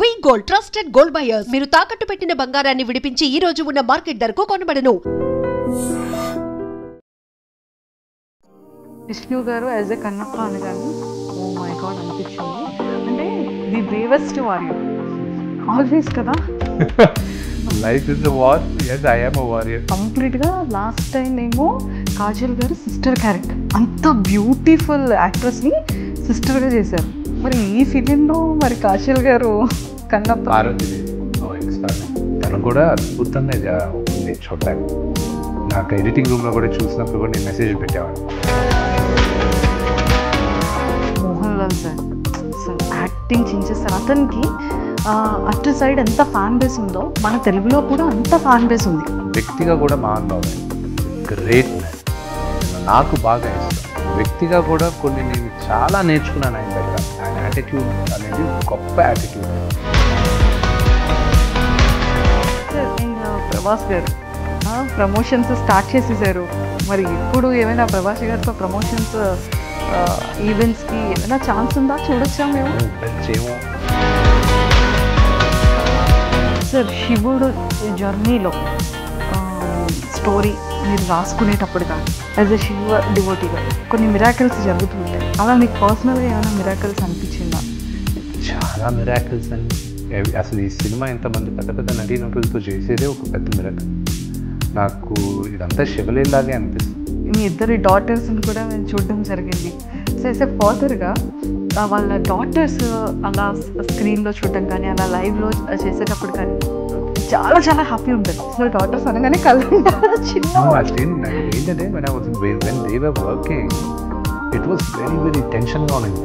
వి gold trusted gold buyers మీరు తాకట్టు పెట్టిన బంగారాన్ని విడిపించి ఈ రోజు ఉన్న మార్కెట్ ధరకు కొనబడను. విష్ణు గారు యాజ్ ఎ కన్నప్ప అనగానే ఓ మై గాడ్ అనిపించింది. అంటే ది బ్రేవెస్ట్ వారియర్ ఆల్వేస్ కదా. Life is a war. Yes, I am a warrior. కంప్లీట్గా లాస్ట్ టైం ఏమో కాజల్ గారు సిస్టర్ క్యారెక్టర్, అంత బ్యూటిఫుల్ యాక్ట్రెస్ని సిస్టర్గా చేశారు. మరి ఈ ఫిలింలో మరి కాజల్ గారు కన్నప్ప తను కూడా అద్భుతంగా ఉంది చూడటానికి. నాకు ఎడిటింగ్ రూమ్లో కూడా చూసినప్పుడు కూడా నేను మెసేజ్ పెట్టేవాడు. మోహన్ లాల్ సార్ అసలు యాక్టింగ్ చించేస్తారు. అతనికి అటు సైడ్ ఎంత ఫ్యాన్ బేస్ ఉందో మన తెలుగులో కూడా అంత ఫ్యాన్ బేస్ ఉంది. వ్యక్తిగా కూడా మహానుభావుడు, గ్రేట్ మ్యాన్, నాకు బాగా ఇష్టం. వ్యక్తిగా కూడా కొన్ని నేను చాలా నేర్చుకున్నాను ఆయన దగ్గర. ఆయన యాటిట్యూడ్ అనేది గొప్ప యాటిట్యూడ్. సార్ ప్రభాస్ గారు ప్రమోషన్స్ స్టార్ట్ చేసేసారు. మరి ఇప్పుడు ఏమైనా ప్రభాస్ గారితో ప్రమోషన్స్ ఈవెంట్స్కి ఏమైనా ఛాన్స్ ఉందా? చూడొచ్చా మేము? సార్ శివుడు జర్నీలో స్టోరీ మీరు రాసుకునేటప్పుడు కానీ యాజ్ ఎ శివ డివోటీగా కొన్ని మిరాకిల్స్ జరుగుతుంటాయి. అలా మీకు పర్సనల్గా ఏమైనా మిరాకిల్స్ అనిపించిందా? చాలా మిరాకిల్స్ అండి. అసలు ఈ సినిమా ఎంతమంది పెద్ద పెద్ద నటీనటులతో చేసేదే ఒక పెద్ద మిరాకిల్. నాకు ఇదంతా శివలీలాగే అనిపిస్తుంది. మీ ఇద్దరి డాటర్స్ని కూడా మేము చూడడం జరిగింది. సో యాజ్ ఎ ఫాదర్గా వాళ్ళ డాటర్స్ అలా స్క్రీన్లో చూడడం కానీ అలా లైవ్లో చేసేటప్పుడు కానీ చాలా చాలా హ్యాపీ ఉంటుంది. అసలు డాటర్స్ అనగానే కళ్ళు చిన్న ఏంటంటే when they were working, it was very very టెన్షన్గా ఉంది.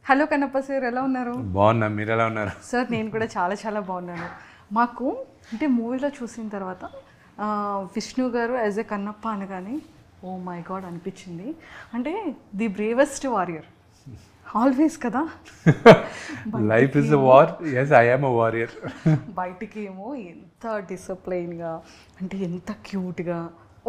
హలో కన్నప్ప సార్, ఎలా ఉన్నారు? బాగున్నా, మీరు ఎలా ఉన్నారు? సార్ నేను కూడా చాలా చాలా బాగున్నాను. మాకు అంటే మూవీలో చూసిన తర్వాత విష్ణు గారు యాజ్ ఎ కన్నప్ప అనగానే ఓ మై గాడ్ అనిపించింది. అంటే ది బ్రేవెస్ట్ వారియర్ ఆల్వేస్ కదా. Life is a war. Yes, I am a warrior. బయటికి ఏమో ఎంత డిసిప్లైన్గా, అంటే ఎంత క్యూట్గా,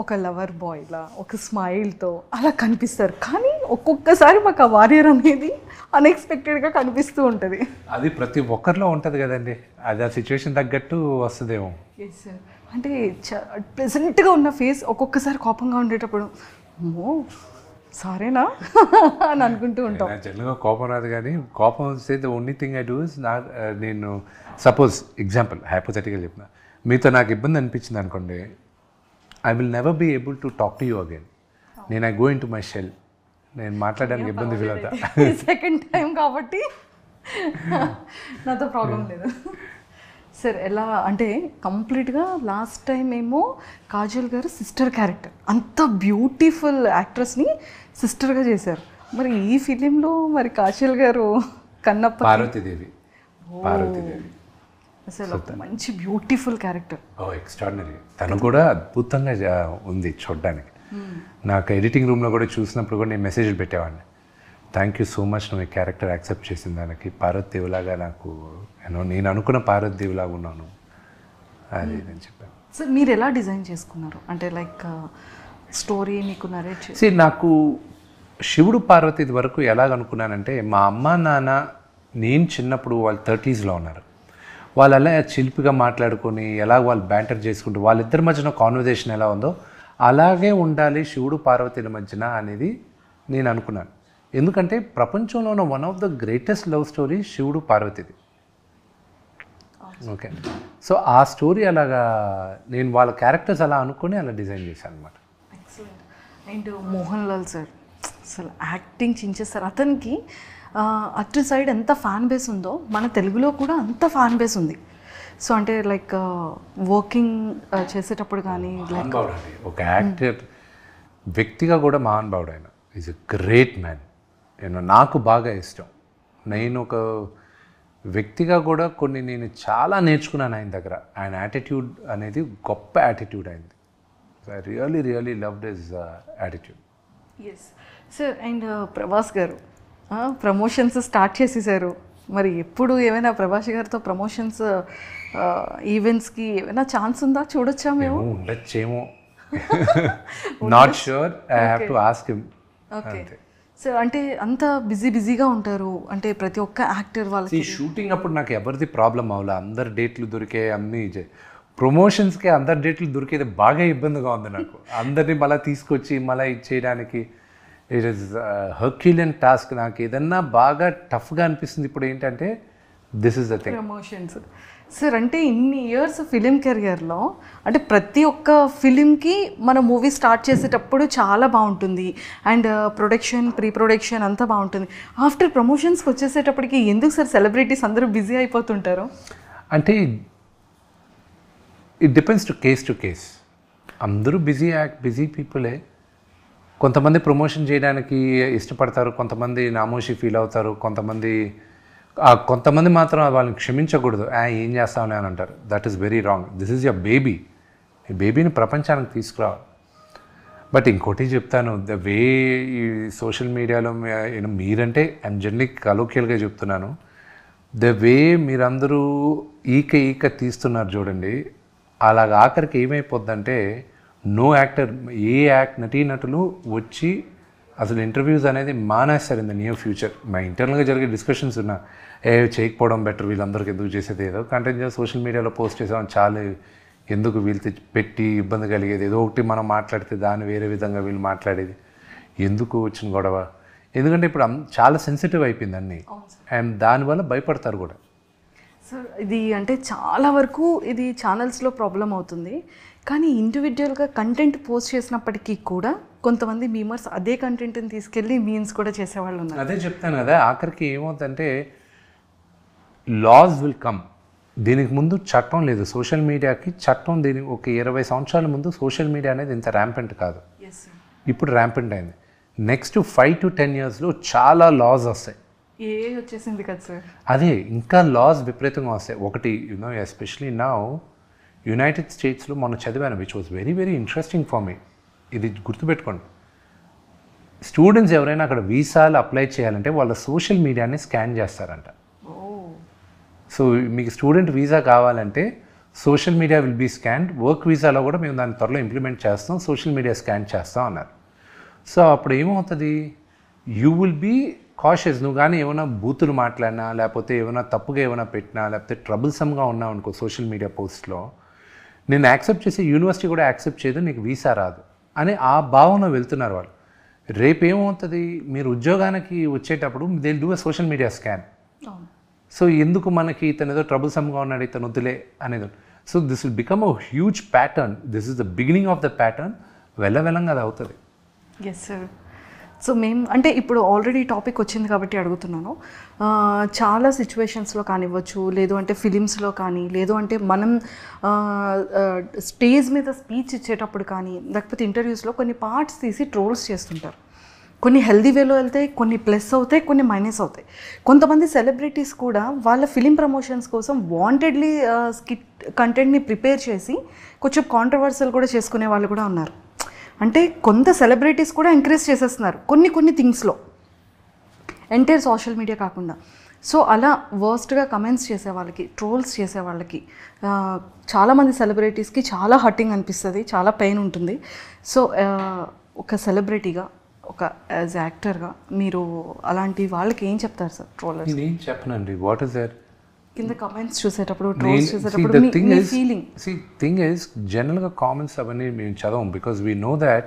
ఒక లవర్ బాయ్లా, ఒక స్మైల్తో అలా కనిపిస్తారు. కానీ ఒక్కొక్కసారి మాకు ఆ వారియర్ అనేది అన్ఎక్స్పెక్టెడ్గా కనిపిస్తూ ఉంటుంది. అది ప్రతి ఒక్కరిలో ఉంటుంది కదండి. అది ఆ సిచ్యువేషన్ తగ్గట్టు వస్తుందేమో. Yes sir. అంటే ప్రెజెంట్గా ఉన్న ఫేస్ ఒక్కొక్కసారి కోపంగా ఉండేటప్పుడు అమ్మో సారేనా అని అనుకుంటూ ఉంటాం. జనరల్గా కోపం రాదు, కానీ కోపం వస్తే the only thing I do is నేను సపోజ్ ఎగ్జాంపుల్ హైపోథెటికల్ చెప్పిన మీతో నాకు ఇబ్బంది అనిపించింది అనుకోండి, I will never be able to talk to you again. నేను I go into my shell. నేను మాట్లాడడానికి ఇబ్బంది ఫీల్ అవుతా. సెకండ్ టైం కాబట్టి నాతో ప్రాబ్లం లేదు. సార్ ఎలా అంటే కంప్లీట్గా లాస్ట్ టైం ఏమో కాజల్ గారు సిస్టర్ క్యారెక్టర్, అంత బ్యూటిఫుల్ యాక్ట్రెస్ని సిస్టర్గా చేశారు. మరి ఈ ఫిలింలో మరి కాజల్ గారు కన్నప్ప పార్వతీదేవి అసలు ఒక మంచి బ్యూటిఫుల్ క్యారెక్టర్. ఎక్స్ట్రాడినరీ. తను కూడా అద్భుతంగా ఉంది చూడడానికి. నాకు ఎడిటింగ్ రూమ్లో కూడా చూసినప్పుడు కూడా నేను మెసేజ్లు పెట్టేవాడిని. థ్యాంక్ యూ సో మచ్, నువ్వు ఈ క్యారెక్టర్ యాక్సెప్ట్ చేసిన దానికి. పార్వతీదేవిలాగా నాకు నేను అనుకున్న పార్వతీదేవిలాగా ఉన్నాను అది నేను చెప్పాను. సార్ మీరు ఎలా డిజైన్ చేసుకున్నారు? అంటే లైక్ స్టోరీ మీకు నరేట్ చేసి నాకు శివుడు పార్వతి వరకు ఎలాగనుకున్నానంటే, మా అమ్మ నాన్న నేను చిన్నప్పుడు వాళ్ళు 30s ఉన్నారు. వాళ్ళు అలా చిలిపిగా మాట్లాడుకొని ఎలా వాళ్ళు బ్యాంటర్ చేసుకుంటూ వాళ్ళిద్దరి మధ్యన కాన్వర్జేషన్ ఎలా ఉందో అలాగే ఉండాలి శివుడు పార్వతీల మధ్యన అనేది నేను అనుకున్నాను. ఎందుకంటే ప్రపంచంలో ఉన్న one of the greatest love story శివుడు పార్వతిది. ఓకే, సో ఆ స్టోరీ అలాగా నేను వాళ్ళ క్యారెక్టర్స్ అలా అనుకుని అలా డిజైన్ చేశాను అనమాట. అండ్ మోహన్ లాల్ సార్ అసలు యాక్టింగ్ చించేస్తారు. అతనికి అటు సైడ్ ఎంత ఫ్యాన్ బేస్ ఉందో మన తెలుగులో కూడా అంత ఫ్యాన్ బేస్ ఉంది. సో అంటే లైక్ వర్కింగ్ చేసేటప్పుడు కానీ లైక్ ఒక యాక్టర్ వ్యక్తిగా కూడా మహానుభావుడు. ఆయన ఈజ్ ఎ గ్రేట్ మ్యాన్. నాకు బాగా ఇష్టం. నేను ఒక వ్యక్తిగా కూడా కొన్ని నేను చాలా నేర్చుకున్నాను ఆయన దగ్గర. ఆయన యాటిట్యూడ్ అనేది గొప్ప యాటిట్యూడ్ అయింది. I really really loved his attitude. Yes sir. And Prabhas గారు ప్రమోషన్స్ స్టార్ట్ చేసేసారు. మరి ఎప్పుడు ఏమైనా ప్రభాస్ గారితో ప్రమోషన్స్ ఈవెంట్స్కి ఏమైనా ఛాన్స్ ఉందా? చూడొచ్చా మేము? ఉండొచ్చేమో, not sure. I have to ask him. Okay so అంటే అంత బిజీగా ఉంటారు అంటే ప్రతి ఒక్క యాక్టర్ వాళ్ళకి. షూటింగ్ అప్పుడు నాకు ఎవరిది ప్రాబ్లం అవ్వలే, అందరు డేట్లు దొరికే అన్నీ. ప్రమోషన్స్కి అందరి డేట్లు దొరికేది బాగా ఇబ్బందిగా ఉంది నాకు. అందరినీ మళ్ళీ తీసుకొచ్చి మళ్ళీ ఇచ్చేయడానికి ఇట్ ఈస్ హర్క్యులియన్ టాస్క్. నాకు ఏదన్నా బాగా టఫ్గా అనిపిస్తుంది ఇప్పుడు ఏంటంటే this is the thing, promotions. Sir అంటే ఇన్ని ఇయర్స్ ఫిలిం కెరియర్లో అంటే ప్రతి ఒక్క ఫిలింకి మన మూవీ స్టార్ట్ చేసేటప్పుడు చాలా బాగుంటుంది అండ్ ప్రొడక్షన్ ప్రీ ప్రొడక్షన్ అంతా బాగుంటుంది. ఆఫ్టర్ ప్రమోషన్స్కి వచ్చేసేటప్పటికి ఎందుకు సార్ సెలబ్రిటీస్ అందరూ బిజీ అయిపోతుంటారు? అంటే ఇట్ డిపెండ్స్ టు కేస్. అందరూ బిజీ పీపులే. కొంతమంది ప్రమోషన్ చేయడానికి ఇష్టపడతారు, కొంతమంది నామోషి ఫీల్ అవుతారు, కొంతమంది మాత్రం వాళ్ళని క్షమించకూడదు. ఏం చేస్తామని అని అంటారు. That is very wrong. This is your baby. ఈ బేబీని ప్రపంచానికి తీసుకురావాలి. బట్ ఇంకోటి చెప్తాను, ద వే ఈ సోషల్ మీడియాలో మీరంటే ఐఎమ్ జనరలీ కలోకియల్గా చెప్తున్నాను, ద వే మీరందరూ ఈక తీస్తున్నారు చూడండి, అలాగ ఆఖరికి ఏమైపోద్దంటే నో యాక్టర్, నటీనటులు వచ్చి అసలు ఇంటర్వ్యూస్ అనేది మానేస్తారు ఇన్ ద నియర్ ఫ్యూచర్. మా ఇంటర్నల్గా జరిగే డిస్కషన్స్ ఉన్నా, చేయకపోవడం బెటర్, వీళ్ళందరికీ ఎందుకు చేసేది, ఏదో కంటెంట్ సోషల్ మీడియాలో పోస్ట్ చేసాం చాలు, ఎందుకు వీళ్ళతో పెట్టి ఇబ్బంది కలిగేది, ఏదో ఒకటి మనం మాట్లాడితే దాన్ని వేరే విధంగా వీళ్ళు మాట్లాడేది, ఎందుకు వచ్చిన గొడవ. ఎందుకంటే ఇప్పుడు చాలా సెన్సిటివ్ అయిపోయింది అన్నీ, అండ్ దానివల్ల భయపడతారు కూడా. సార్ ఇది అంటే చాలా వరకు ఇది ఛానల్స్లో ప్రాబ్లం అవుతుంది, కానీ ఇండివిజువల్గా కంటెంట్ పోస్ట్ చేసినప్పటికీ కూడా కొంతమంది మీమర్స్ అదే కంటెంట్ని తీసుకెళ్ళి మీమ్స్ కూడా చేసేవాళ్ళు ఉన్నారు. అదే చెప్తాను కదా, ఆఖరికి ఏమవుతుందంటే లాస్ విల్ కమ్. దీనికి ముందు చట్టం లేదు సోషల్ మీడియాకి. చట్టం దీనికి ఒక 20 సంవత్సరాల ముందు సోషల్ మీడియా అనేది ఇంత ర్యాంపెంట్ కాదు, ఇప్పుడు ర్యాంపెంట్ అయింది. నెక్స్ట్ 5 to 10 yearsలో చాలా లాస్ వస్తాయి. వచ్చేసింది కదా సార్. అదే ఇంకా లాస్ విపరీతంగా వస్తాయి. ఒకటి ఎస్పెషలీ నౌ యునైటెడ్ స్టేట్స్లో మొన్న చదివాను, which was very very interesting for me. ఇది గుర్తుపెట్టుకోండి, స్టూడెంట్స్ ఎవరైనా అక్కడ వీసాలు అప్లై చేయాలంటే వాళ్ళ సోషల్ మీడియాని స్కాన్ చేస్తారంట. సో మీకు స్టూడెంట్ వీసా కావాలంటే social media will be scanned. Work వీసాలో కూడా మేము దాన్ని త్వరలో ఇంప్లిమెంట్ చేస్తాం, సోషల్ మీడియా స్కాన్ చేస్తాం అన్నారు. సో అప్పుడు ఏమవుతుంది, యూ విల్ బీ కాషియస్. నువ్వు కానీ ఏమైనా బూతులు మాట్లాడినా, లేకపోతే ఏమైనా తప్పుగా ఏమైనా పెట్టినా, లేకపోతే ట్రబుల్సమ్గా ఉన్నావు అనుకో సోషల్ మీడియా పోస్ట్లో, నేను యాక్సెప్ట్ చేసి యూనివర్సిటీ కూడా యాక్సెప్ట్ చేయదు, నీకు వీసా రాదు అని ఆ భావన వెళ్తున్నారు వాళ్ళు. రేపు ఏమవుతుంది, మీరు ఉద్యోగానికి వచ్చేటప్పుడు they will do a social media scan. So ఎందుకు మనకి ఇతను ఏదో ట్రబుల్సమ్గా ఉన్నాడు, ఇతను వద్దులే అనేది. So this will become a huge pattern. This is the beginning of the pattern. వెళ్ళంగా అది అవుతుంది. Yes sir. సో మేము అంటే ఇప్పుడు ఆల్రెడీ టాపిక్ వచ్చింది కాబట్టి అడుగుతున్నాను. చాలా సిచ్యువేషన్స్లో కానివ్వచ్చు, లేదు అంటే ఫిలిమ్స్లో కానీ, లేదు అంటే మనం స్టేజ్ మీద స్పీచ్ ఇచ్చేటప్పుడు కానీ, లేకపోతే ఇంటర్వ్యూస్లో కొన్ని పార్ట్స్ తీసి ట్రోల్స్ చేస్తుంటారు. కొన్ని హెల్దీ వేలో వెళ్తాయి, కొన్ని ప్లస్ అవుతాయి, కొన్ని మైనస్ అవుతాయి. కొంతమంది సెలబ్రిటీస్ కూడా వాళ్ళ ఫిలిం ప్రమోషన్స్ కోసం వాంటెడ్లీ స్కిట్ కంటెంట్ని ప్రిపేర్ చేసి కొంచెం కాంట్రవర్సల్ కూడా చేసుకునే వాళ్ళు కూడా ఉన్నారు. అంటే కొంత సెలబ్రిటీస్ కూడా ఎంకరేజ్ చేసేస్తున్నారు కొన్ని థింగ్స్లో, ఎంటైర్ సోషల్ మీడియా కాకుండా. సో అలా వర్స్ట్గా కమెంట్స్ చేసే వాళ్ళకి, ట్రోల్స్ చేసే వాళ్ళకి, చాలామంది సెలబ్రిటీస్కి చాలా హర్టింగ్ అనిపిస్తుంది, చాలా పెయిన్ ఉంటుంది. సో ఒక సెలబ్రిటీగా, ఒక యాజ్ యాక్టర్గా మీరు అలాంటి వాళ్ళకి ఏం చెప్తారు సార్? ట్రోలర్స్ నేను ఏం చెప్పనండి. వాట్ ఇస్ దట్ కింద కామెంట్స్ చూసేటప్పుడు, ట్రోల్స్ చూసేటప్పుడు మీ ఫీలింగ్? థింగ్ ఈజ్ జనరల్గా కామెంట్స్ అవన్నీ మేము చదవం, బికాజ్ వీ నో దాట్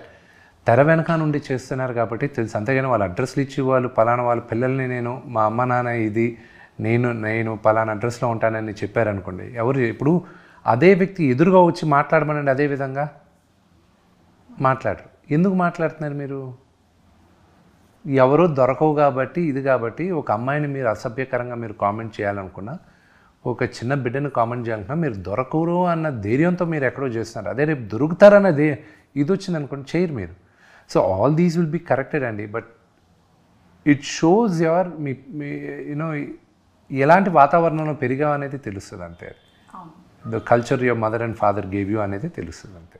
తెర వెనక నుండి చేస్తున్నారు కాబట్టి తెలుసు. అంతేగాని వాళ్ళ అడ్రస్లు ఇచ్చి వాళ్ళు పలానా వాళ్ళ పిల్లల్ని మా అమ్మ నాన్న ఇది నేను పలానా అడ్రస్లో ఉంటానని చెప్పారనుకోండి, ఎవరు ఇప్పుడు అదే వ్యక్తి ఎదురుగా వచ్చి మాట్లాడమనండి, అదే విధంగా మాట్లాడరు. ఎందుకు మాట్లాడుతున్నారు మీరు? ఎవరో దొరకవు కాబట్టి, ఇది కాబట్టి ఒక అమ్మాయిని మీరు అసభ్యకరంగా మీరు కామెంట్ చేయాలనుకున్నా, ఒక చిన్న బిడ్డను కామెంట్ చేయాలనుకున్నా, మీరు దొరకరు అన్న ధైర్యంతో మీరు ఎక్కడో చేస్తున్నారు. అదే రేపు దొరుకుతారన్నది ఇది వచ్చింది అనుకోండి, చేయరు మీరు. So all these will be corrected అండి. But it shows your you know ఎలాంటి వాతావరణంలో పెరిగావు అనేది తెలుస్తుంది అంతే. The culture your mother and father gave you అనేది తెలుస్తుంది అంతే.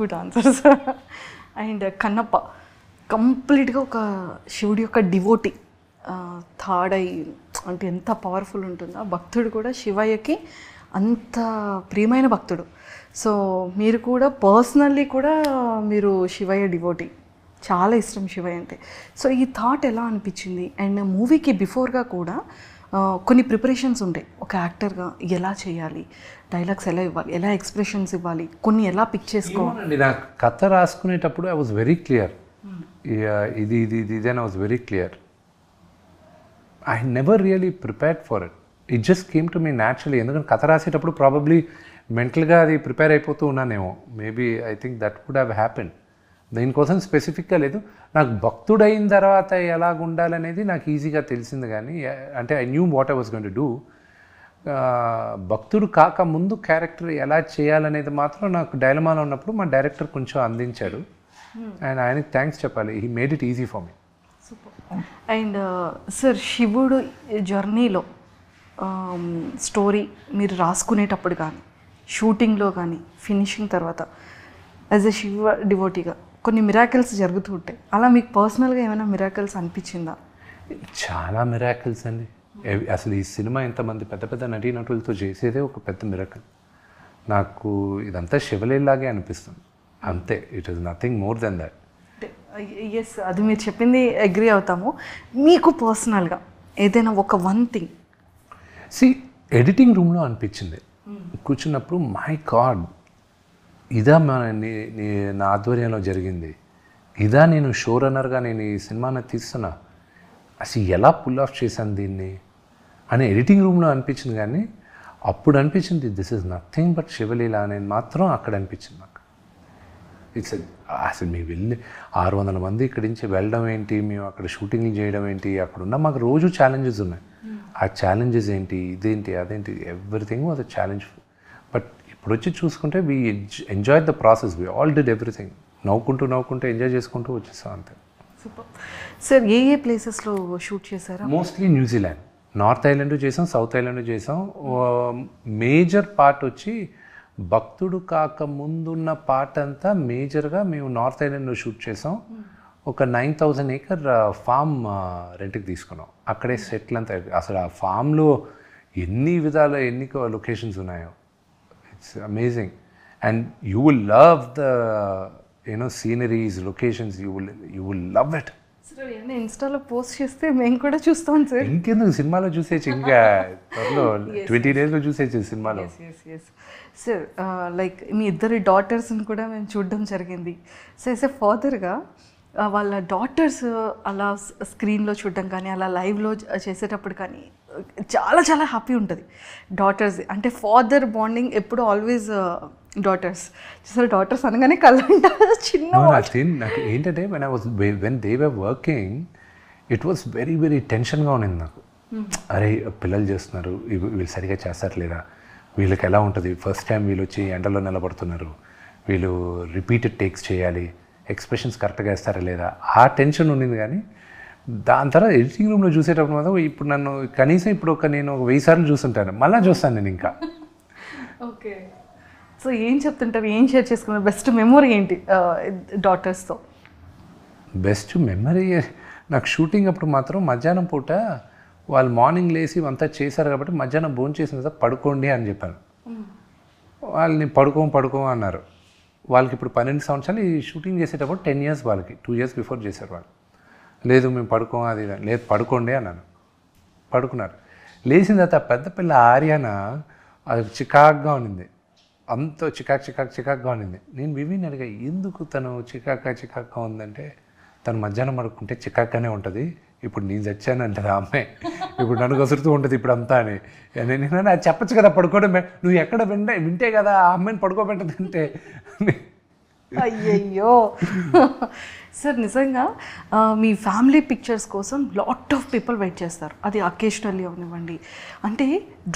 Good answer sir. And Kannappa కంప్లీట్గా ఒక శివుడి యొక్క డివోటీ, థర్డ్ ఐ అంటే ఎంత పవర్ఫుల్ ఉంటుందో. భక్తుడు కూడా శివయ్యకి అంత ప్రియమైన భక్తుడు. సో మీరు కూడా పర్సనల్లీ కూడా మీరు శివయ్య డివోటీ. చాలా ఇష్టం శివయ్య అంటే. సో ఈ థాట్ ఎలా అనిపించింది? అండ్ మూవీకి బిఫోర్గా కూడా కొన్ని ప్రిపరేషన్స్ ఉంటాయి. ఒక యాక్టర్గా ఎలా చేయాలి, డైలాగ్స్ ఎలా ఇవ్వాలి, ఎలా ఎక్స్ప్రెషన్స్ ఇవ్వాలి, కొన్ని ఎలా పిక్ చేసుకోవాలి. నాకు కథ రాసుకునేటప్పుడు ఐ వాజ్ వెరీ క్లియర్. ఇది అని I was very clear. I never really prepared for it. It just came to me naturally. ఎందుకంటే కథ రాసేటప్పుడు ప్రాబబ్లీ మెంటల్గా అది ప్రిపేర్ అయిపోతూ ఉన్నానేమో. Maybe I think that could have happen. దీనికోసం స్పెసిఫిక్గా లేదు. నాకు భక్తుడైన తర్వాత ఎలాగ ఉండాలనేది నాకు ఈజీగా తెలిసింది. కానీ అంటే I knew what I was going to do. భక్తుడు కాక ముందు క్యారెక్టర్ ఎలా చేయాలనేది మాత్రం నాకు డైలమాలో ఉన్నప్పుడు మా డైరెక్టర్ కొంచెం అందించాడు. అండ్ ఆయనకి థ్యాంక్స్ చెప్పాలి. He made it easy for me. Super. And sir శివుడు జర్నీలో స్టోరీ మీరు రాసుకునేటప్పుడు కానీ, షూటింగ్లో కానీ, ఫినిషింగ్ తర్వాత యాజ్ ఎ శివ డివోటీగా కొన్ని మిరాకిల్స్ జరుగుతూ ఉంటాయి. అలా మీకు పర్సనల్గా ఏమైనా మిరాకిల్స్ అనిపించిందా? చాలా మిరాకిల్స్ అండి. అసలు ఈ సినిమా ఇంతమంది పెద్ద పెద్ద నటీనటులతో చేసేదే ఒక పెద్ద మిరాకిల్. నాకు ఇదంతా శివలీలాగే అనిపిస్తుంది అంతే. It is nothing more than that. Yes, అది మీరు చెప్పింది అగ్రీ అవుతాము. మీకు పర్సనల్గా ఏదైనా ఒక వన్ థింగ్ ఎడిటింగ్ రూమ్లో అనిపించింది కూర్చున్నప్పుడు, మై గాడ్, ఇదా నా ఆధ్వర్యంలో జరిగింది, ఇదా నేను షో రన్నర్గా నేను ఈ సినిమాని తీస్తున్నా, అసలు ఎలా పుల్ ఆఫ్ చేశాను దీన్ని అని ఎడిటింగ్ రూమ్లో అనిపించింది. కానీ అప్పుడు అనిపించింది దిస్ ఇస్ నథింగ్ బట్ శివలీల అనేది మాత్రం అక్కడ అనిపించింది నాకు. ఇట్స్ అసలు మేము వెళ్ళి 600 మంది ఇక్కడి నుంచి వెళ్ళడం ఏంటి, మేము అక్కడ షూటింగ్లు చేయడం ఏంటి, అక్కడ ఉన్న మాకు రోజు ఛాలెంజెస్ ఉన్నాయి. ఆ ఛాలెంజెస్ ఏంటి, ఇదేంటి, అదేంటి, everything was a challenge. But ఇప్పుడు వచ్చి చూసుకుంటే we enjoy the process. We all did everything. నవ్వుకుంటూ ఎంజాయ్ చేసుకుంటూ వచ్చేస్తాం అంతే. సూపర్. సార్ ఏ ప్లేసెస్లో షూట్ చేశారా? మోస్ట్లీ న్యూజిలాండ్, నార్త్ ఐలాండ్ చేసాం, సౌత్ ఐలాండ్ చేసాం. మేజర్ పార్ట్ వచ్చి భక్తుడు కాక ముందున్న పార్ట్ అంతా మేజర్గా మేము నార్త్ ఐలాండ్లో షూట్ చేసాం. ఒక 9,000 acre ఫామ్ రెంట్కి తీసుకున్నాం. అక్కడే సెటిల్ అంతా. అసలు ఆ ఫామ్లో ఎన్ని లొకేషన్స్ ఉన్నాయో. It's amazing. And you will love the sceneries, locations. You will love it. Sir ఏమైనా ఇన్స్టాలో పోస్ట్ చేస్తే మేము కూడా చూస్తాం సార్. ఇంకెందుకు, సినిమాలో చూసేచ్చు. ఇంకా త్వరలో 20 daysలో చూసేచ్చు సినిమాలో. సార్ లైక్ మీ ఇద్దరి డాటర్స్ని కూడా మేము చూడడం జరిగింది. సో యాజ్ ఎ ఫాదర్గా వాళ్ళ డాటర్స్ అలా స్క్రీన్లో చూడడం కానీ, అలా లైవ్లో చేసేటప్పుడు కానీ చాలా చాలా హ్యాపీ ఉంటుంది. డాటర్స్ అంటే ఫాదర్ బాండింగ్ ఎప్పుడు ఆల్వేస్ డాటర్స్. చూసారు, డాటర్స్ అనగానే కళ్ళంటారు చిన్న. నాకు ఏంటంటే when they were working it was very very టెన్షన్గా ఉండింది నాకు. అరే పిల్లలు చేస్తున్నారు, వీళ్ళు సరిగా చేస్తారలేదా, వీళ్ళకి ఎలా ఉంటుంది, ఫస్ట్ టైం వీళ్ళు వచ్చి ఎండలో నిలబడుతున్నారు, వీళ్ళు రిపీటెడ్ టేక్స్ చేయాలి, ఎక్స్ప్రెషన్స్ కరెక్ట్గా వేస్తారా లేదా, ఆ టెన్షన్ ఉండింది. కానీ దాని తర్వాత ఎడిటింగ్ రూమ్లో చూసేటప్పుడు మాత్రం ఇప్పుడు నన్ను కనీసం ఇప్పుడు నేను 1000 సార్లు చూస్తుంటాను, మళ్ళీ చూస్తాను నేను ఇంకా. ఓకే. సో ఏం చెప్తుంటారు, ఏం షేర్ చేసుకున్నారు? బెస్ట్ మెమొరీ ఏంటి డాటర్స్తో? బెస్ట్ మెమరీ నాకు షూటింగ్ అప్పుడు మాత్రం మధ్యాహ్నం పూట వాళ్ళు మార్నింగ్ లేసి అంతా చేశారు కాబట్టి మధ్యాహ్నం భోజనం చేసిన తర్వాత పడుకోండి అని చెప్పాను. వాళ్ళని పడుకో అన్నారు. వాళ్ళకి ఇప్పుడు 12 సంవత్సరాలు. ఈ షూటింగ్ చేసేటప్పుడు 10 years వాళ్ళకి, 2 years బిఫోర్ చేశారు వాళ్ళు. లేదు మేము పడుకోం, అది లేదు పడుకోండి అన్నాను. పడుకున్నారు. లేచిన తర్వాత పెద్ద పిల్ల ఆర్యాన అది చికాక్గా ఉండింది. అంత చికాక్గా ఉండింది. నేను వివిని అడిగా, ఎందుకు తను చికాక్గా ఉందంటే, తను మధ్యాహ్నం పడుకుంటే చికాక్గానే ఉంటుంది, ఇప్పుడు నేను చచ్చాను అంటారు ఆ అమ్మాయి, ఇప్పుడు నన్ను కసురుతూ ఉంటుంది ఇప్పుడు అంతా అని. నేను అది చెప్పచ్చు కదా, పడుకోవడం నువ్వు ఎక్కడ వింటే కదా ఆ అమ్మాయిని పడుకోబెట్టదంటే. అయ్యయ్యో. సార్ నిజంగా మీ ఫ్యామిలీ పిక్చర్స్ కోసం లాట్ ఆఫ్ పీపుల్ వెయిట్ చేస్తారు. అది అకేషనల్లీ అవనివ్వండి. అంటే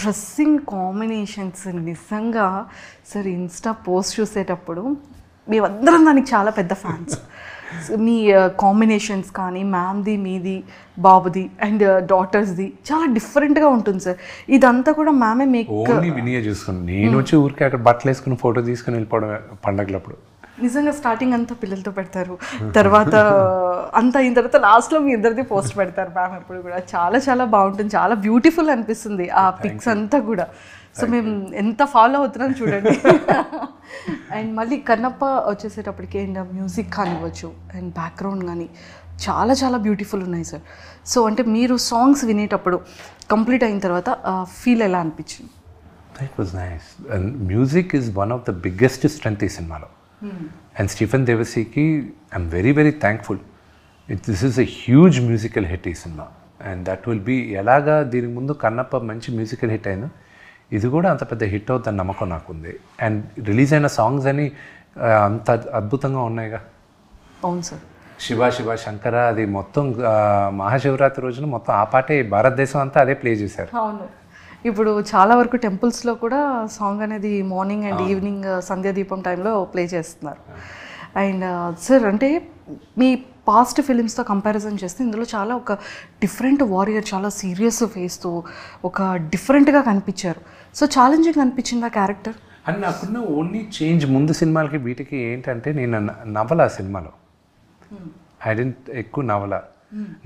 డ్రెస్సింగ్ కాంబినేషన్స్ నిజంగా సార్ ఇన్స్టా పోస్ట్ చూసేటప్పుడు మేమందరం దానికి చాలా పెద్ద ఫ్యాన్స్. మీ కాంబినేషన్స్ కానీ మ్యామ్ది, మీది, బాబుది అండ్ డాటర్స్ది చాలా డిఫరెంట్గా ఉంటుంది సార్. ఇదంతా కూడా మ్యామే మీకు వినియే చూసుకుని నేను వచ్చి ఊరికి అక్కడ బట్టలు వేసుకుని ఫోటో తీసుకుని వెళ్ళిపోవడం పండగలప్పుడు. నిజంగా స్టార్టింగ్ అంతా పిల్లలతో పెడతారు, తర్వాత అంతా అయిన తర్వాత లాస్ట్లో మీ ఇద్దరిది పోస్ట్ పెడతారు మ్యామ్ ఎప్పుడు కూడా. చాలా చాలా బాగుంటుంది, చాలా బ్యూటిఫుల్ అనిపిస్తుంది ఆ పిక్స్ అంతా కూడా. సో మేము ఎంత ఫాలో అవుతున్నాం చూడండి. అండ్ మళ్ళీ కన్నప్ప వచ్చేసేటప్పటికి అండ్ మ్యూజిక్ కానివ్వచ్చు అండ్ బ్యాక్గ్రౌండ్ కానీ చాలా చాలా బ్యూటిఫుల్ ఉన్నాయి సార్. సో అంటే మీరు సాంగ్స్ వినేటప్పుడు కంప్లీట్ అయిన తర్వాత ఫీల్ ఎలా అనిపించింది? It was nice. And music is one of the biggest strength ఈ సినిమాలో. అండ్ స్టీఫెన్ దేవసీకి I'm very very thankful. This is a huge musical hit ఈ సినిమా. అండ్ దట్ విల్ బీ ఎలాగా దీనికి ముందు కన్నప్ప మంచి మ్యూజికల్ హిట్ అయిందో ఇది కూడా అంత పెద్ద హిట్ అవుతుందని నమ్మకం నాకుంది. అండ్ రిలీజ్ అయిన సాంగ్స్ అని అంత అద్భుతంగా ఉన్నాయిగా. అవును సార్. శివ శివ శంకర అది మొత్తం మహాశివరాత్రి రోజున మొత్తం ఆ పాటే భారతదేశం అంతా అదే ప్లే చేశారు. అవును. ఇప్పుడు చాలా వరకు టెంపుల్స్లో కూడా సాంగ్ అనేది మార్నింగ్ అండ్ ఈవినింగ్ సంధ్యాదీపం టైంలో ప్లే చేస్తున్నారు. అండ్ సార్ అంటే మీ పాస్ట్ ఫిలిమ్స్తో కంపారిజన్ చేస్తే ఇందులో చాలా ఒక డిఫరెంట్ వారియర్, చాలా సీరియస్ ఫేస్తో ఒక డిఫరెంట్గా కనిపించారు. సో ఛాలెంజింగ్ అనిపించింది ఆ క్యారెక్టర్. అని నాకున్న ఓన్లీ చేంజ్ ముందు సినిమాలకి వీటికి ఏంటంటే నేను నవ్వల ఆ సినిమాలో. ఐ డెంట్ ఎక్కువ నవ్వల.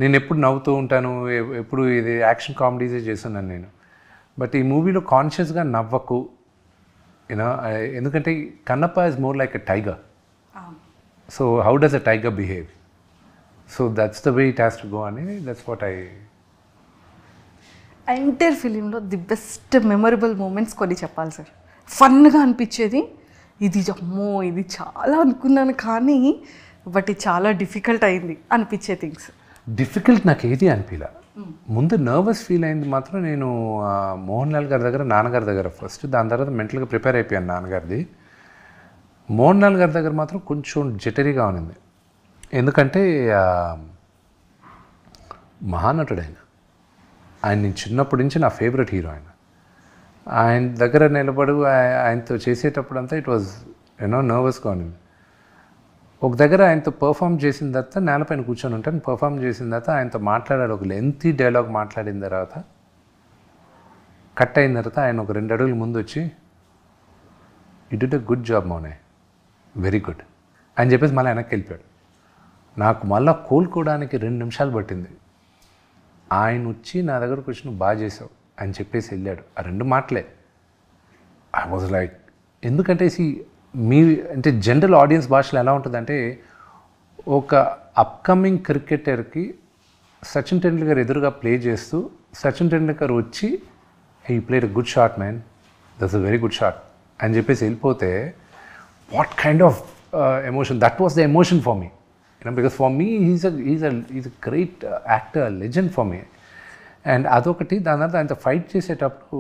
నేను ఎప్పుడు నవ్వుతూ ఉంటాను, ఎప్పుడు ఇది యాక్షన్ కామెడీసే చేస్తున్నాను నేను. బట్ ఈ మూవీలో కాన్షియస్గా నవ్వకు యూనో, ఎందుకంటే Kannappa is more like a tiger. So how does a tiger behave? So that's the way it has to go అని దట్స్ వాట్ ఐ. ఎంటైర్ ఫిలింలో ది బెస్ట్ మెమరబుల్ మూమెంట్స్ కొన్ని చెప్పాలి సార్. ఫన్గా అనిపించేది ఇది, అమ్మో ఇది చాలా అనుకున్నాను కానీ బట్ ఇది చాలా డిఫికల్ట్ అయింది అనిపించే థింగ్స్. డిఫికల్ట్ నాకు ఏది అనిపించలే. ముందు నర్వస్ ఫీల్ అయింది మాత్రం నేను మోహన్ లాల్ గారి దగ్గర, నాన్నగారి దగ్గర ఫస్ట్. దాని తర్వాత మెంటల్గా ప్రిపేర్ అయిపోయాను నాన్నగారిది. మోహన్ లాల్ గారి దగ్గర మాత్రం కొంచెం జటరీగా ఉన్నింది. ఎందుకంటే మహానటుడు ఆయన నేను చిన్నప్పటి నుంచి నా ఫేవరెట్ హీరో ఆయన దగ్గర నిలబడు ఆయనతో చేసేటప్పుడు అంతా ఇట్ వాజ్ నర్వస్గా ఉన్నింది. ఒక దగ్గర ఆయనతో పర్ఫామ్ చేసిన తర్వాత నేలపైన కూర్చొని ఉంటాను, పర్ఫామ్ చేసిన తర్వాత ఆయనతో మాట్లాడాడు. ఒక లెంతీ డైలాగ్ మాట్లాడిన తర్వాత కట్ అయిన తర్వాత ఆయన ఒక 2 అడుగులు ముందు వచ్చి, you did a good job మౌనే, వెరీ గుడ్ అని చెప్పేసి మళ్ళీ వెనక్కి వెళ్ళిపోయాడు. నాకు మళ్ళీ కోలుకోవడానికి 2 నిమిషాలు పట్టింది. ఆయన వచ్చి నా దగ్గరకు వచ్చి నువ్వు బాగా చేసావు అని చెప్పేసి వెళ్ళాడు. ఆ 2 మాటలే. ఐ వాజ్ లైక్, ఎందుకంటే మీ అంటే జనరల్ ఆడియన్స్ భాషలో ఎలా ఉంటుందంటే, ఒక అప్కమింగ్ క్రికెటర్కి సచిన్ టెండూల్కర్ ఎదురుగా ప్లే చేస్తూ సచిన్ టెండూల్కర్ వచ్చి he played a good shot man, that's a very good shot అని చెప్పేసి వెళ్ళిపోతే what kind of emotion, that was the emotion for me. Because for me he's a great actor, legend for me. And అదొకటి. దాని తర్వాత ఆయనతో fight చేసేటప్పుడు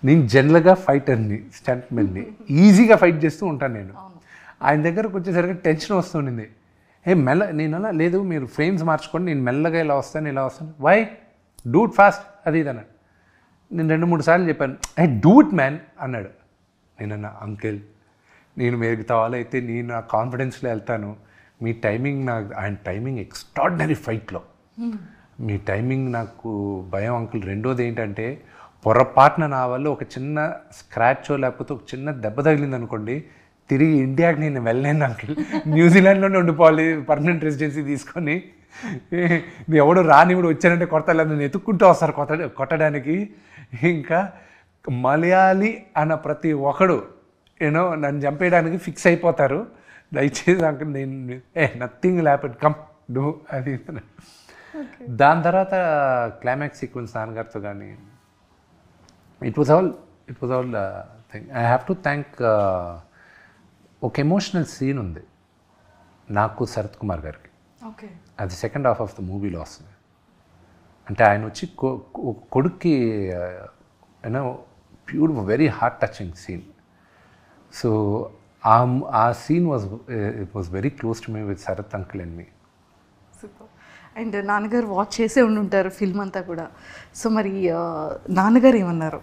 నేను జనరల్గా ఫైటర్ని, స్టంట్మెన్ని, ఈజీగా ఫైట్ చేస్తూ ఉంటాను నేను. ఆయన దగ్గరకు వచ్చేసరికి టెన్షన్ వస్తుండింది. నేను అలా లేదు, మీరు ఫ్రేమ్స్ మార్చుకోండి, నేను మెల్లగా ఇలా వస్తాను. వై డూ ఇట్ ఫాస్ట్ అది ఇది అన్నాడు. నేను 2-3 సార్లు చెప్పాను, డూ ఇట్ మ్యాన్ అన్నాడు. నేనన్నా అంకిల్ నేను మీరు కావాలైతే నేను నా కాన్ఫిడెన్స్లో వెళ్తాను, మీ టైమింగ్ నాకు, ఆయన టైమింగ్ ఎక్స్ట్రాడినరీ ఫైట్లో, మీ టైమింగ్ నాకు భయం అంకుల్. రెండోది ఏంటంటే పొరపాటున నా వల్ల ఒక చిన్న స్క్రాచో లేకపోతే ఒక చిన్న దెబ్బ తగిలింది అనుకోండి, తిరిగి ఇండియాకి నేను వెళ్ళలేను అంకుల్, న్యూజిలాండ్లోనే ఉండిపోవాలి పర్మనెంట్ రెసిడెన్సీ తీసుకొని. ఎవడు రానివుడు వచ్చానంటే కొడతలేదు, నన్ను ఎత్తుక్కుంటూ వస్తారు కొట్టడానికి. ఇంకా మలయాళీ అన్న ప్రతి ఒక్కడు నన్ను చంపేయడానికి ఫిక్స్ అయిపోతారు. దయచేసి అంకుల్ నేను నథింగ్ హ్యాపెన్, కమ్ డూ అది. దాని తర్వాత క్లైమాక్స్ సీక్వెన్స్ నాన్నగారితో కానీ it was all thing. I have to thank ఒక ఎమోషనల్ సీన్ ఉంది నాకు శరత్ కుమార్ గారికి. అది సెకండ్ హాఫ్ ఆఫ్ ద మూవీలో వస్తుంది. అంటే ఆయన వచ్చి కొడుక్కి beautiful very heart touching scene. So ఆ scene was very close to me with Sarath uncle and me. Super. And నాన్నగారు వాచ్ చేసే ఉంటారు ఫిల్మ్ అంతా కూడా. సో మరి నాన్నగారు ఏమన్నారు?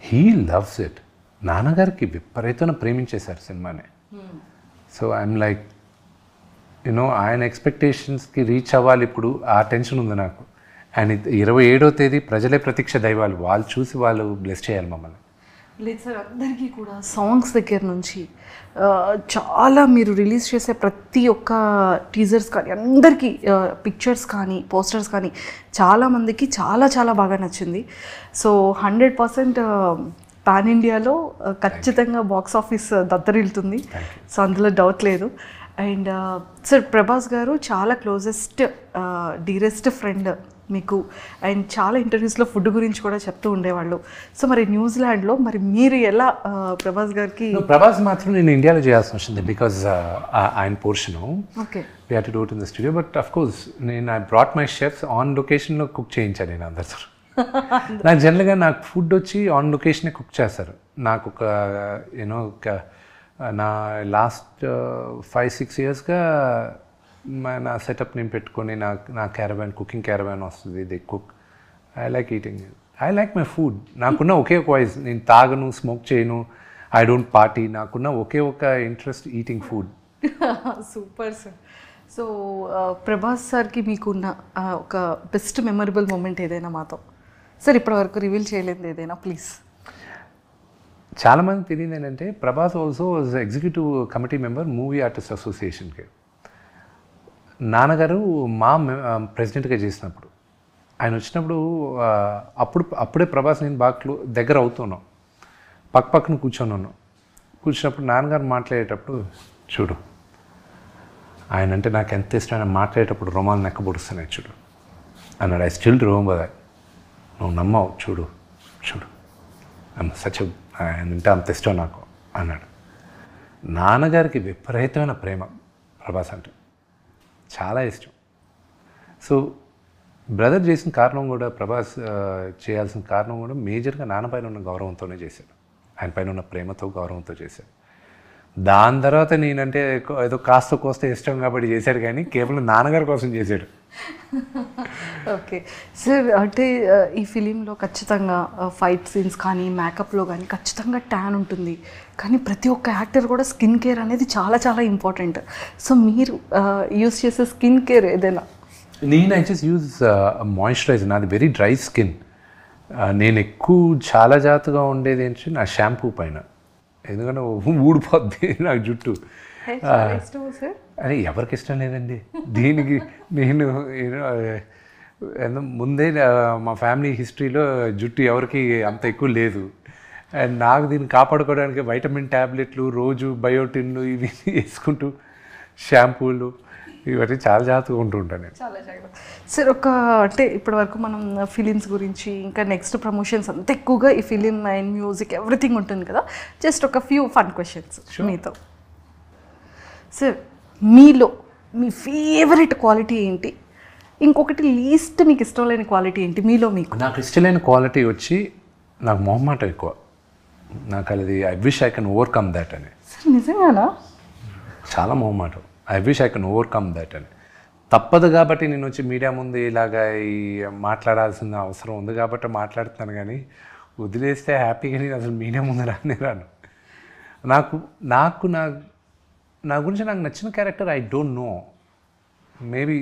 He loves it. నాన్నగారికి విపరీతంగా ప్రేమించేశారు సినిమాని. సో ఐఎమ్ లైక్ ఆయన ఎక్స్పెక్టేషన్స్కి రీచ్ అవ్వాలి ఇప్పుడు, ఆ టెన్షన్ ఉంది నాకు. అండ్ 27వ తేదీ ప్రజలే ప్రత్యక్ష దైవాలు, వాళ్ళు చూసి వాళ్ళు బ్లెస్ చేయాలి మమ్మల్ని. లేదు సార్, అందరికీ కూడా సాంగ్స్ దగ్గర నుంచి చాలా మీరు రిలీజ్ చేసే ప్రతి ఒక్క టీజర్స్ కానీ అందరికీ పిక్చర్స్ కానీ పోస్టర్స్ కానీ చాలామందికి చాలా చాలా బాగా నచ్చింది. సో 100% పాన్ ఇండియాలో ఖచ్చితంగా బాక్స్ ఆఫీస్ దత్తరిల్లుతుంది. సో అందులో డౌట్ లేదు. అండ్ సార్, ప్రభాస్ గారు చాలా క్లోజెస్ట్ డీరెస్ట్ ఫ్రెండ్ మీకు, అండ్ చాలా ఇంటర్వ్యూస్లో ఫుడ్ గురించి కూడా చెప్తూ ఉండేవాళ్ళు. సో మరి న్యూజిలాండ్లో మరి మీరు ఎలా ప్రభాస్ గారికి? ప్రభాస్ మాత్రం నేను ఇండియాలో చేయాల్సి వచ్చింది బికాజ్ ఆయన portion okay, we had to do it in the studio. But of course నేను I brought my chefs on లొకేషన్లో కుక్ చేయించాను నేను అందరితో. నాకు జనరల్గా నాకు ఫుడ్ వచ్చి ఆన్ లొకేషనే కుక్ చేస్తారు. నాకు ఒక యూనో నా లాస్ట్ 5-6 ఇయర్స్గా నా సెటప్ నేను పెట్టుకొని నా క్యారవాన్, కుకింగ్ క్యారవాన్ వస్తుంది. They cook. I like eating, I like my food. నాకున్న ఒకే ఒక వాయిస్, నేను తాగను, స్మోక్ చేయను, ఐ డోంట్ పార్టీ. నాకున్న ఒకే ఒక interest eating food. Super sir. So Prabhas సార్కి మీకున్న ఒక బెస్ట్ మెమరబుల్ మూమెంట్ ఏదైనా మాతో సార్ ఇప్పటివరకు రివీల్ చేయలేదు ఏదైనా ప్లీజ్? చాలామంది తెలియదు ఏంటంటే Prabhas also was executive committee member movie artist అసోసియేషన్కి. నాన్నగారు మా ప్రెసిడెంట్గా చేసినప్పుడు ఆయన వచ్చినప్పుడు అప్పుడే ప్రభాస్ నేను బాగా దగ్గర అవుతున్నాం, పక్కన కూర్చున్నాను. కూర్చున్నప్పుడు నాన్నగారు మాట్లాడేటప్పుడు, చూడు ఆయన అంటే నాకు ఎంత ఇష్టం, ఆయన మాట్లాడేటప్పుడు రోమాలు నెక్క పొడుస్తున్నాయి చూడు అన్నాడు. I still remember that. నువ్వు నమ్మవు, చూడు చూడు సచ్ ఆయన అంటే అంత ఇష్టం నాకు అన్నాడు. నాన్నగారికి విపరీతమైన ప్రేమ ప్రభాస్ అంటే, చాలా ఇష్టం. సో బ్రదర్ చేసిన కారణం కూడా, ప్రభాస్ చేయాల్సిన కారణం కూడా మేజర్గా నాన్న పైన ఉన్న గౌరవంతోనే చేశాడు. ఆయన పైన ఉన్న ప్రేమతో, గౌరవంతో చేశాడు. దాని తర్వాత నేనంటే ఏదో కాస్త కోస్త ఇష్టం కాబట్టి చేశాడు, కానీ కేవలం నాన్నగారి కోసం చేశాడు. ఓకే సార్, అంటే ఈ ఫిలింలో ఖచ్చితంగా ఫైట్ సీన్స్ కానీ మేకప్లో కానీ ఖచ్చితంగా ట్యాన్ ఉంటుంది, కానీ ప్రతి ఒక్క యాక్టర్ కూడా స్కిన్ కేర్ అనేది చాలా చాలా ఇంపార్టెంట్. సో మీరు యూస్ చేసే స్కిన్ కేర్ ఏదైనా? నేను ఐ జస్ట్ యూజ్ మాయిశ్చరైజర్. నాది వెరీ డ్రై స్కిన్. నేను ఎక్కువ చాలా జాగ్రత్తగా ఉండేది ఏంటంటే నా షాంపూ పైన, ఎందుకంటే ఊడిపోద్ది నాకు జుట్టు. అని ఎవరికి ఇష్టం లేదండి. దీనికి నేను ముందే మా ఫ్యామిలీ హిస్టరీలో జుట్టు ఎవరికి అంత ఎక్కువ లేదు. అండ్ నాకు దీన్ని కాపాడుకోవడానికి వైటమిన్ ట్యాబ్లెట్లు, రోజు బయోటిన్లు ఇవి వేసుకుంటూ, షాంపూలు ఇవన్నీ చాలా జాగ్రత్తగా ఉంటూ ఉంటాను నేను. చాలా జాగ్రత్త సార్. అంటే ఇప్పటివరకు మనం ఫిలిమ్స్ గురించి, ఇంకా నెక్స్ట్ ప్రమోషన్స్ అంత ఎక్కువగా ఈ ఫిలిం అండ్ మ్యూజిక్ ఎవ్రీథింగ్ ఉంటుంది కదా. జస్ట్ ఒక ఫ్యూ ఫన్ క్వశ్చన్స్ మీతో. సార్, మీలో మీ ఫేవరెట్ క్వాలిటీ ఏంటి? ఇంకొకటి లీస్ట్ మీకు ఇష్టం లేని క్వాలిటీ ఏంటి మీలో మీకు? నాకు ఇష్టం లేని క్వాలిటీ వచ్చి నాకు మొహమాటం ఎక్కువ. నాకు అది I wish I can overcome that అని. సార్ నిజంగానా? చాలా మొహమాటం. I wish I can overcome that అని. తప్పదు కాబట్టి నేను వచ్చి మీడియా ముందు ఇలాగా మాట్లాడాల్సిన అవసరం ఉంది కాబట్టి మాట్లాడుతున్నాను, కానీ వదిలేస్తే హ్యాపీగా నేను అసలు మీడియా ముందు రాను. నాకు నా గురించి నాకు నచ్చిన character I don't no. Maybe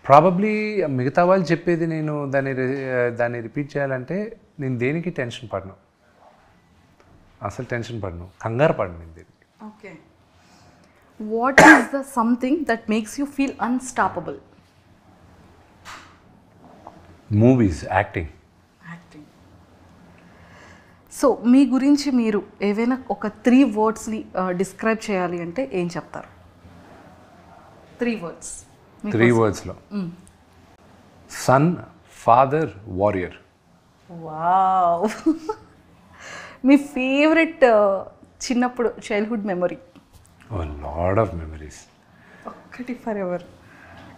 probably మిగతా వాళ్ళు చెప్పేది నేను దాన్ని రిపీట్ చేయాలంటే నేను దేనికి టెన్షన్ పడను, అసలు టెన్షన్ పడను, కంగారు పడను నేను దేనికి. Okay, what is the something that makes you feel unstoppable? Movies, acting. So మీ గురించి మీరు ఏవైనా ఒక 3 wordsని డిస్క్రైబ్ చేయాలి అంటే ఏం చెప్తారు? 3 words. 3 wordsలో సన్, ఫాదర్, వారియర్. వావ్. మీ ఫేవరెట్ చిన్నప్పుడు childhood memory? Lot of memories. ఒక్కటి ఫర్ ఎవర్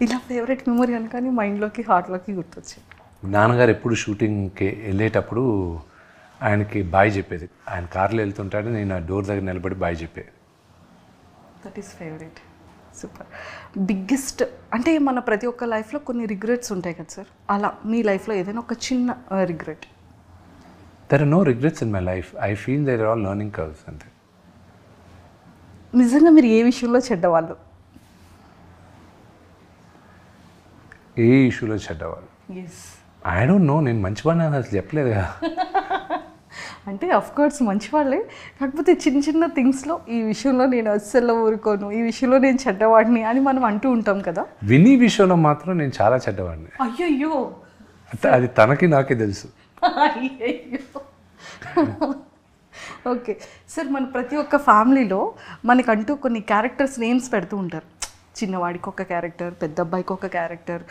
ఇలా ఫేవరెట్ మెమరీ అనుకని మైండ్లోకి, హార్ట్లోకి గుర్తొచ్చింది. నాన్నగారు ఎప్పుడు షూటింగ్కి వెళ్ళేటప్పుడు ఆయనకి బాయ్ చెప్పేది. ఆయన కార్లో వెళ్తుంటాడు, నేను ఆ డోర్ దగ్గర నిలబడి బాయ్ చెప్పేది. That is favourite. Super. Biggest అంటే మన ప్రతి ఒక్క లైఫ్లో కొన్ని రిగ్రెట్స్ ఉంటాయి కదా సార్, అలా మీ లైఫ్లో ఏదైనా ఒక చిన్న regret? There are no regrets in my life. I feel there are all learning curves అంతే. నిజంగా మీరు ఏ విషయంలో చెడ్డవాళ్ళు? ఏ ఇష్యూలో చెడ్డవాళ్ళు? ఎస్. I don't know. నేను మంచివాడిని అసలు చెప్పలేదు కదా. అంటే అఫ్ కోర్స్ మంచి వాళ్ళే, కాకపోతే చిన్న చిన్న థింగ్స్లో ఈ విషయంలో నేను అస్సలు ఊరుకోను, ఈ విషయంలో నేను చెడ్డవాడిని అని మనం అంటూ ఉంటాం కదా. వినీ విషయంలో మాత్రం నేను చాలా చెడ్డవాడిని. అయ్యయ్యో, అది తనకి నాకే తెలుసు. అయ్యయ్యో. ఓకే సార్, మన ప్రతి ఒక్క ఫ్యామిలీలో మనకంటూ కొన్ని క్యారెక్టర్స్ నేమ్స్ పెడుతూ ఉంటారు. చిన్నవాడికి ఒక క్యారెక్టర్, పెద్ద అబ్బాయికి ఒక క్యారెక్టర్,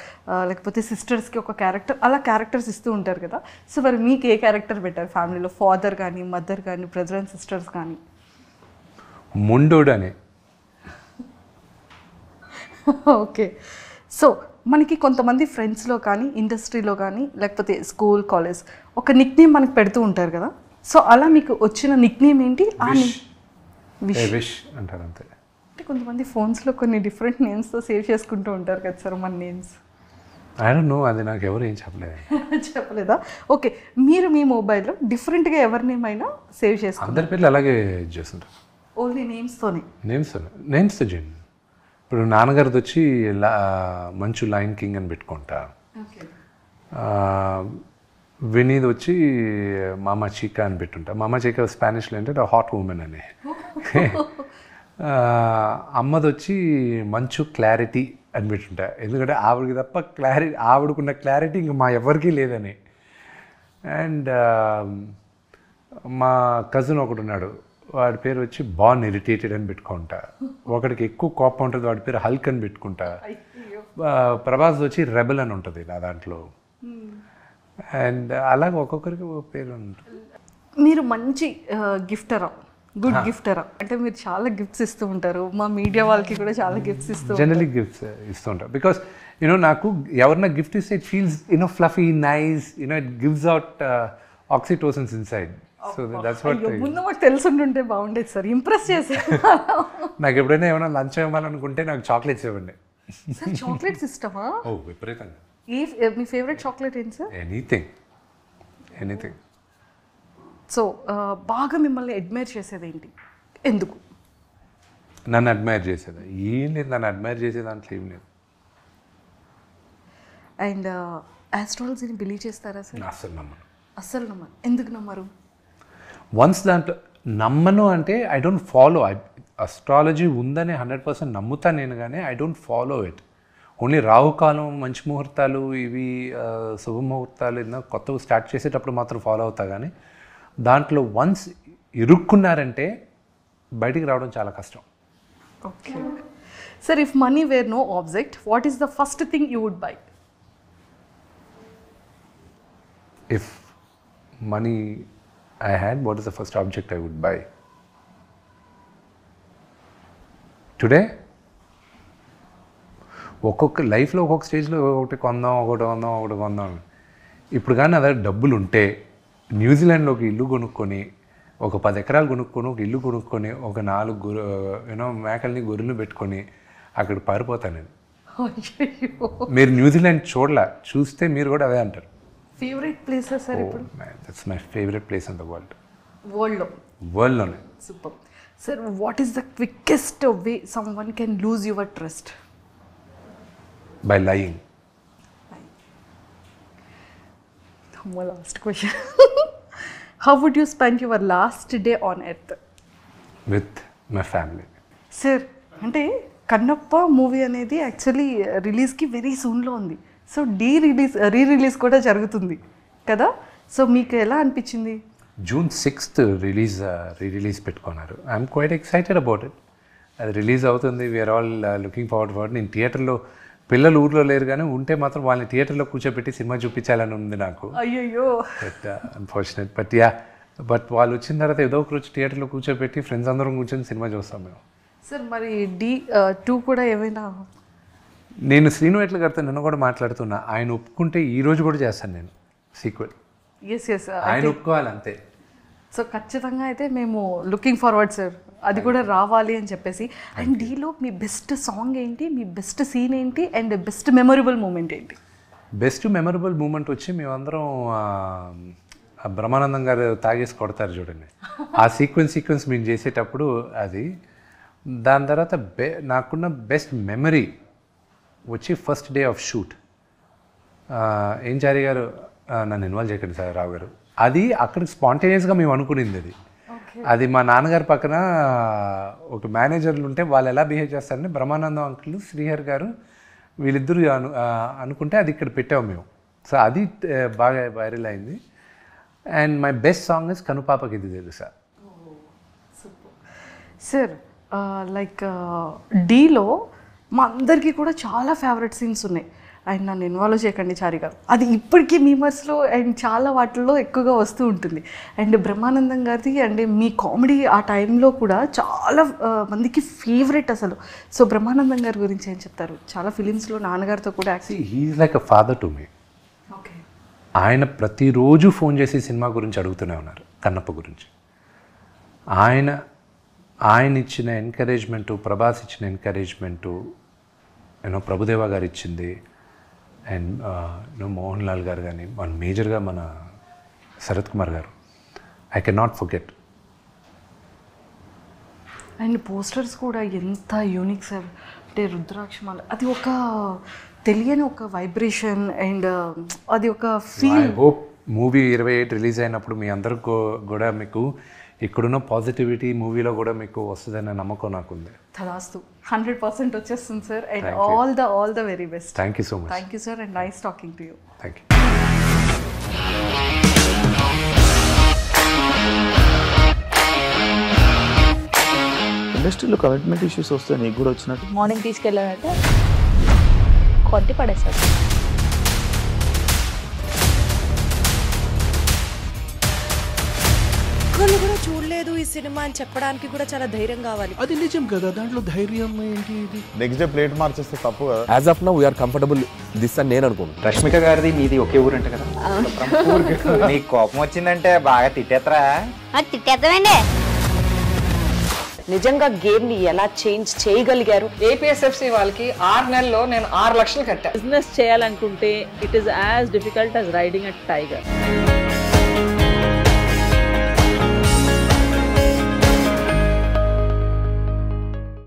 లేకపోతే సిస్టర్స్కి ఒక క్యారెక్టర్, అలా క్యారెక్టర్స్ ఇస్తూ ఉంటారు కదా. సో మరి మీకు ఏ క్యారెక్టర్ పెట్టారు ఫ్యామిలీలో? ఫాదర్ కానీ, మదర్ కానీ, బ్రదర్ అండ్ సిస్టర్స్ కానీ? ముండోడు అని. ఓకే. సో మనకి కొంతమంది ఫ్రెండ్స్లో కానీ, ఇండస్ట్రీలో కానీ, లేకపోతే స్కూల్, కాలేజ్ ఒక నిక్ నేమ్ మనకు పెడుతూ ఉంటారు కదా. సో అలా మీకు వచ్చిన నిక్ నేమ్ ఏంటి? విష్ అంటారు అంతే. అంటే కొంతమంది ఫోన్స్లో కొన్ని డిఫరెంట్ నేమ్స్తో సేవ్ చేసుకుంటూ ఉంటారు కదా సార్ మన నేమ్స్. ఐ డోంట్ నో, అది నాకు ఎవరు ఏం చెప్పలేదు. చెప్పలేదా? ఓకే, మీరు మీ మొబైల్లో డిఫరెంట్గా ఎవరి నేమ్ అయినా సేవ్ చేసుకుంటారు? అందరి పేర్లు అలాగే చేస్తుంటారు. ఓన్లీ నేమ్స్తోనే? నేమ్స్తో చేయండి. ఇప్పుడు నాన్నగారిది వచ్చి మంచు లైన్ కింగ్ అని పెట్టుకుంటా. వినీది వచ్చి మామా చీకా అని పెట్టుంటా. మామా చీకా స్పానిష్లో అంటే హాట్ ఉమెన్ అని. అమ్మది వచ్చి మంచు క్లారిటీ అని పెట్టుంటా, ఎందుకంటే ఆవిడకి తప్ప ఆవిడకున్న క్లారిటీ ఇంకా మా ఎవరికీ లేదని. అండ్ మా కజిన్ ఒకడు ఉన్నాడు, వాడి పేరు వచ్చి బాన్ ఇరిటేటెడ్ అని పెట్టుకుంటా. ఒకడికి ఎక్కువ కోపం ఉంటుంది, వాడి పేరు హల్క్ అని పెట్టుకుంటా. ప్రభాస్ వచ్చి రెబెల్ అని ఉంటుంది నా దాంట్లో. అండ్ అలాగే ఒక్కొక్కరికి ఒక పేరు ఉంటుంది. మీరు మంచి గిఫ్టరా, గుడ్ గిఫ్టరా? అంటే మీరు చాలా గిఫ్ట్స్ ఇస్తూ ఉంటారు, మా మీడియా వాళ్ళకి కూడా చాలా గిఫ్ట్స్ ఇస్తూ జనరలీ గిఫ్ట్స్ ఇస్తూ ఉంటారు. బికాస్ నాకు ఎవరన్నా గిఫ్ట్ ఇస్తే it feels fluffy, nice, it gives out oxytocins inside. So that's what. ముందు మాకు తెలుసుంటుంటే బాగుండేది సార్, ఇంప్రెస్ చేసే. నాకు ఎప్పుడైనా ఏమైనా లంచ్ ఇవ్వాలనుకుంటే నాకు చాక్లెట్స్ ఇవ్వండి. సార్ చాక్లెట్స్ ఇష్టమా? ఓ విపరీతంగా. మీ ఫేవరెట్ చాక్లెట్ ఏంటి సార్? ఎనీథింగ్. సో బాగా మిమ్మల్ని అడ్మైర్ చేసేది ఏంటి, ఎందుకు? నన్ను అడ్మైర్ చేసేది ఏం లేదు, నన్ను అడ్మైర్ చేసే దాంట్లో ఏం లేదు. అండ్ ఆస్ట్రాలజీని బిలీవ్ చేస్తారా సార్? అస్సలు నమ్మను. అస్సలు నమ్మను. ఎందుకు నమ్మరు? వన్స్ దాంట్లో నమ్మను అంటే ఐ డోంట్ ఫాలో. అస్ట్రాలజీ ఉందని 100% నమ్ముతాను నేను, కానీ I don't follow it. Only రాహుకాలం, మంచి ముహూర్తాలు, ఇవి శుభముహూర్తాలు ఏదైనా కొత్తవి స్టార్ట్ చేసేటప్పుడు మాత్రం ఫాలో అవుతా. కానీ దాంట్లో వన్స్ ఇరుక్కున్నారంటే బయటికి రావడం చాలా కష్టం. Okay sir, if money were no object, what is the first thing you would buy? If money I had, what is the first object I would buy? Today? ఒక్కొక్క లైఫ్లో ఒక్కొక్క స్టేజ్లో ఒకటి కొందాం. ఇప్పుడు కానీ అదే డబ్బులు ఉంటే న్యూజిలాండ్లో ఒక ఇల్లు కొనుక్కొని, ఒక 10 ఎకరాలు కొనుక్కొని, ఒక ఇల్లు కొనుక్కొని, ఒక 4 మేకల్ని, గొర్రెలు పెట్టుకొని అక్కడ పారిపోతాను నేను. మీరు న్యూజిలాండ్ చూస్తే మీరు కూడా అదే అంటారు. ఫేవరెట్ ప్లేస్ సార్ ఇప్పుడు? That's my favourite place in the world. వరల్డ్లోనే. Super sir, what is the quickest way someone can lose your trust? By lying. Last question. How would you spend your last day on earth? With my family. Sir, అంటే Kannappa movie అనేది actually రిలీజ్కి very సూన్లో ఉంది. So re release కూడా జరుగుతుంది కదా. So మీకు ఎలా అనిపించింది? June 6th రిలీజ్ పెట్టుకున్నారు. I'm quite excited about it. అది రిలీజ్ అవుతుంది, we're all looking forward for. నేను థియేటర్లో, పిల్లలు ఊర్లో లేరు కానీ ఉంటే మాత్రం వాళ్ళని థియేటర్లో కూర్చోబెట్టి సినిమా చూపించాలని ఉంది నాకు. అయ్యో, బట్ అన్ఫార్చునేట్. బట్ వాళ్ళు వచ్చిన తర్వాత ఏదో ఒక రోజు థియేటర్లో కూర్చోబెట్టి ఫ్రెండ్స్ అందరం కూర్చొని సినిమా చూస్తాం మేము. సార్ మరి D2 కూడా ఏమైనా? నేను శ్రీను ఎట్ల గారితో నిన్న కూడా మాట్లాడుతున్నా, ఆయన ఒప్పుకుంటే ఈ రోజు కూడా చేస్తాను నేను సీక్వెల్. ఎస్ ఆయన ఒప్పుకోవాలి అంతే. సో ఖచ్చితంగా అయితే మేము లుకింగ్ ఫార్వర్డ్ సార్, అది కూడా రావాలి అని చెప్పేసి. అండ్ డీలో మీ బెస్ట్ సాంగ్ ఏంటి, మీ బెస్ట్ సీన్ ఏంటి, అండ్ బెస్ట్ మెమొరబుల్ మూమెంట్ ఏంటి? బెస్ట్ మెమొరబుల్ మూమెంట్ వచ్చి మేమందరం బ్రహ్మానందం గారు తాగేసి కొడతారు చూడండి, ఆ సీక్వెన్స్ మేము చేసేటప్పుడు అది. దాని తర్వాత నాకున్న బెస్ట్ మెమరీ వచ్చి ఫస్ట్ డే ఆఫ్ షూట్. ఏం చారి గారు నన్ను ఇన్వాల్వ్ చేయకండి సార్ రావు గారు, అది అక్కడికి స్పాంటేనియస్గా మేము అనుకునింది అది. అది మా నాన్నగారి పక్కన ఒక మేనేజర్లు ఉంటే వాళ్ళు ఎలా బిహేవ్ చేస్తారంటే బ్రహ్మానందం అంకుల్, శ్రీహర్ గారు వీళ్ళిద్దరూ అనుకుంటే అది ఇక్కడ పెట్టాము మేము. సో అది బాగా వైరల్ అయింది. And my best song is కనుపాపకి ఇది తెలుసా. సార్ లైక్ డీలో మా అందరికీ కూడా చాలా ఫేవరెట్ సీన్స్ ఉన్నాయి. అండ్ నన్ను ఇన్వాల్వ్ చేయకండి చారి గారు, అది ఇప్పటికీ మీమర్స్లో అండ్ చాలా వాటిల్లో ఎక్కువగా వస్తూ ఉంటుంది. అండ్ బ్రహ్మానందం గారిది అండ్ మీ కామెడీ ఆ టైంలో కూడా చాలా మందికి ఫేవరెట్ అసలు. సో బ్రహ్మానందం గారి గురించి ఏం చెప్తారు? చాలా ఫిలిమ్స్లో నాన్నగారితో కూడా he's like a father to me. Okay. ఆయన ప్రతిరోజు ఫోన్ చేసి సినిమా గురించి అడుగుతూనే ఉన్నారు, కన్నప్ప గురించి. ఆయన ఇచ్చిన ఎంకరేజ్మెంటు, ప్రభాస్ ఇచ్చిన ఎంకరేజ్మెంటు, ప్రభుదేవా గారు ఇచ్చింది, అండ్ మోహన్ లాల్ గారు కానీ, మన మేజర్గా మన శరత్ కుమార్ గారు, I can not forget. And posters కూడా ఎంత యూనిక్ సార్. అంటే రుద్రాక్షమాల అది ఒక తెలియని ఒక వైబ్రేషన్ అండ్ అది ఒక feel. I hope movie 28 release అయినప్పుడు మీ అందరికి కూడా మీకు ఇక్కడున్న పాజిటివిటీ మూవీలో కూడా మీకు వస్తుందనే నమ్మకం నాకుంది. తదాస్తు 100% వచ్చేస్తుంది sir. And all the very best. Thank you so much. Thank you sir and nice talking to you. Thank you. ఇండస్ట్రీలో కమిట్మెంట్ ఇష్యూస్ వస్తే నీకు కూడా వచ్చినట్టు? మార్నింగ్ తీసుకెళ్ళానంటే కొట్టి పడేసారు. ఒక్కళ్ళు కూడా చూడలేదు ఈ సినిమా అని చెప్పడానికి కూడా చాలా ధైర్యం కావాలి. అది నిజం కదా, దాంట్లో ధైర్యం ఏంటి? ఇది నెక్స్ట్ డే ప్లేట్ మార్చేస్తే తప్పు కదా. As of now we're comfortable this అని నేను అనుకుంటున్నాను. రష్మిక గారిది మీది ఒకే ఊరు అంట కదా? నీకు కోపం వచ్చిందంటే బాగా తిట్టేత్తరా? తిట్టేద్దామండి. నిజంగా గేమ్ ని ఎలా చేంజ్ చేయగలిగారు? ఏపీఎస్ఎఫ్సి వాళ్ళకి 6 నెలల్లో నేను 6 లక్షలు కట్టా. బిజినెస్ చేయాలనుకుంటే it is as difficult as riding a tiger.